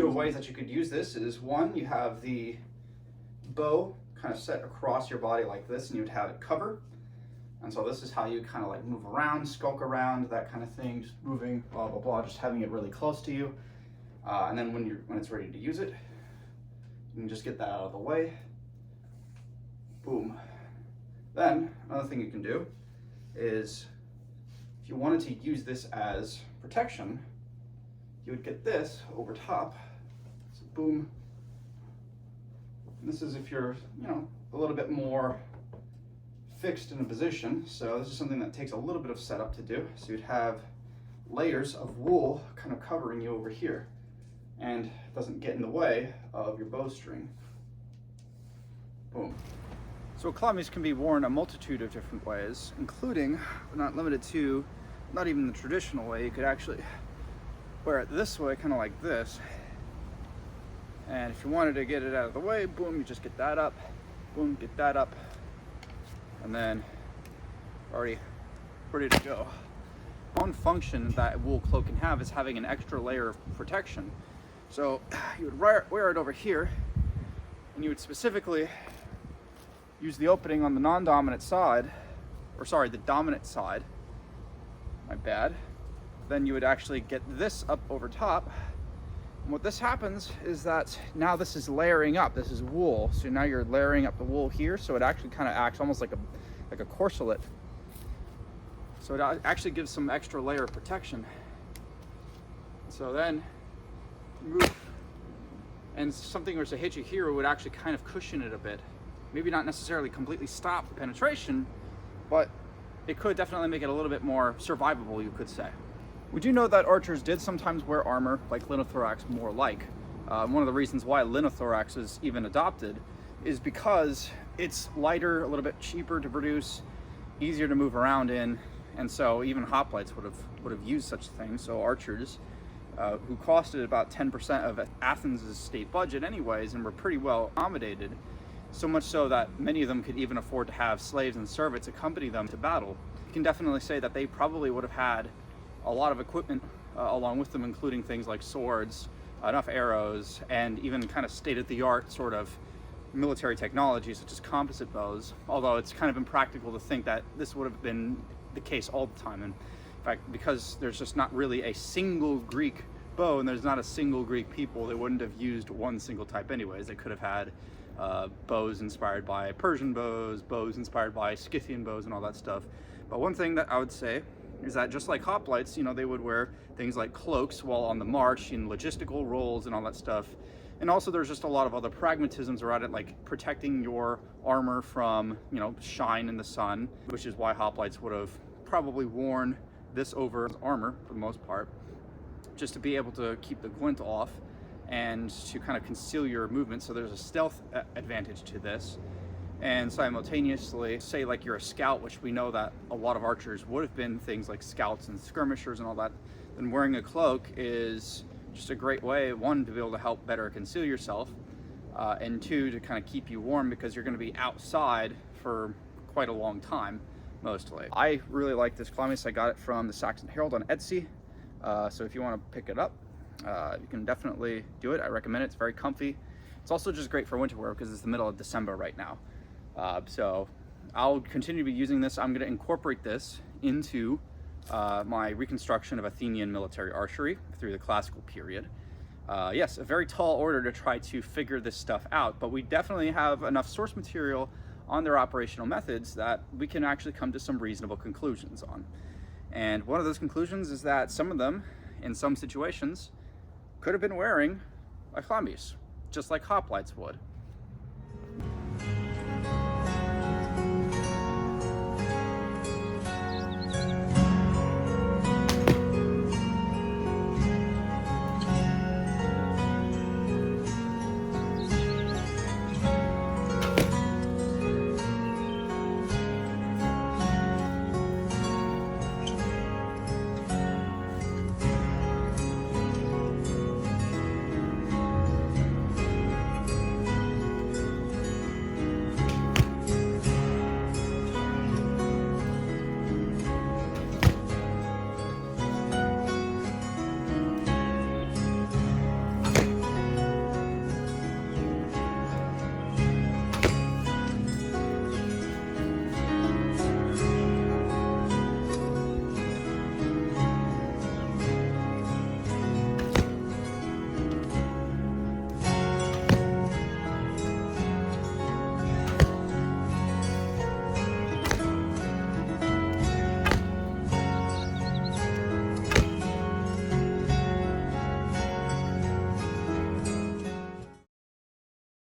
of ways that you could use this is, one, you have the bow kind of set across your body like this, and you would have it cover. And so this is how you kind of like move around, skulk around, that kind of thing, just moving, blah, blah, blah, just having it really close to you. And then when it's ready to use it, you can just get that out of the way. Boom. Then another thing you can do is, if you wanted to use this as protection, you would get this over top. So boom. And this is if you're, a little bit more fixed in a position. So this is something that takes a little bit of setup to do. So you'd have layers of wool kind of covering you over here, and it doesn't get in the way of your bowstring. Boom. So Chlamys can be worn a multitude of different ways, including, but not limited to, not even the traditional way. You could actually wear it this way, kind of like this. And if you wanted to get it out of the way, boom, you just get that up, boom, get that up, and then already ready to go. One function that wool cloak can have is having an extra layer of protection. So you would wear it over here, and you would specifically use the opening on the non-dominant side, or sorry, the dominant side, my bad. Then you would actually get this up over top. And what this happens is that now this is layering up, this is wool. So now you're layering up the wool here, so it actually kind of acts almost like a corselet. So it actually gives some extra layer of protection. So then move, and something were to hit you here, it would actually kind of cushion it a bit. Maybe not necessarily completely stop the penetration, but it could definitely make it a little bit more survivable, you could say. We do know that archers did sometimes wear armor like linothorax more like. One of the reasons why linothorax is even adopted is because it's lighter, a little bit cheaper to produce, easier to move around in, and so even hoplites would have used such a thing. So archers, who costed about 10% of Athens' state budget anyways, and were pretty well accommodated, so much so that many of them could even afford to have slaves and servants accompany them to battle. You can definitely say that they probably would have had a lot of equipment along with them, including things like swords, enough arrows, and even kind of state-of-the-art sort of military technology such as composite bows, although it's kind of impractical to think that this would have been the case all the time. And in fact, because there's just not really a single Greek bow and there's not a single Greek people, they wouldn't have used one single type anyways. They could have had bows inspired by Persian bows, bows inspired by Scythian bows, and all that stuff. But one thing that I would say is that just like hoplites, they would wear things like cloaks while on the march in logistical roles and all that stuff. And also there's just a lot of other pragmatisms around it, like protecting your armor from, shine in the sun, which is why hoplites would have probably worn this over armor for the most part, just to be able to keep the glint off and to kind of conceal your movement. So there's a stealth advantage to this. And simultaneously, say like you're a scout, which we know that a lot of archers would have been things like scouts and skirmishers and all that, then wearing a cloak is just a great way, one, to be able to help better conceal yourself, and two, to kind of keep you warm, because you're going to be outside for quite a long time, mostly. I really like this Chlamys. I got it from the Saxon Herald on Etsy, so if you want to pick it up, you can definitely do it. I recommend it. It's very comfy. It's also just great for winter wear because it's the middle of December right now. So I'll continue to be using this. I'm going to incorporate this into my reconstruction of Athenian military archery through the classical period. Yes, a very tall order to try to figure this stuff out, but we definitely have enough source material on their operational methods that we can actually come to some reasonable conclusions on. And one of those conclusions is that some of them, in some situations, could have been wearing a Chlamys, just like hoplites would.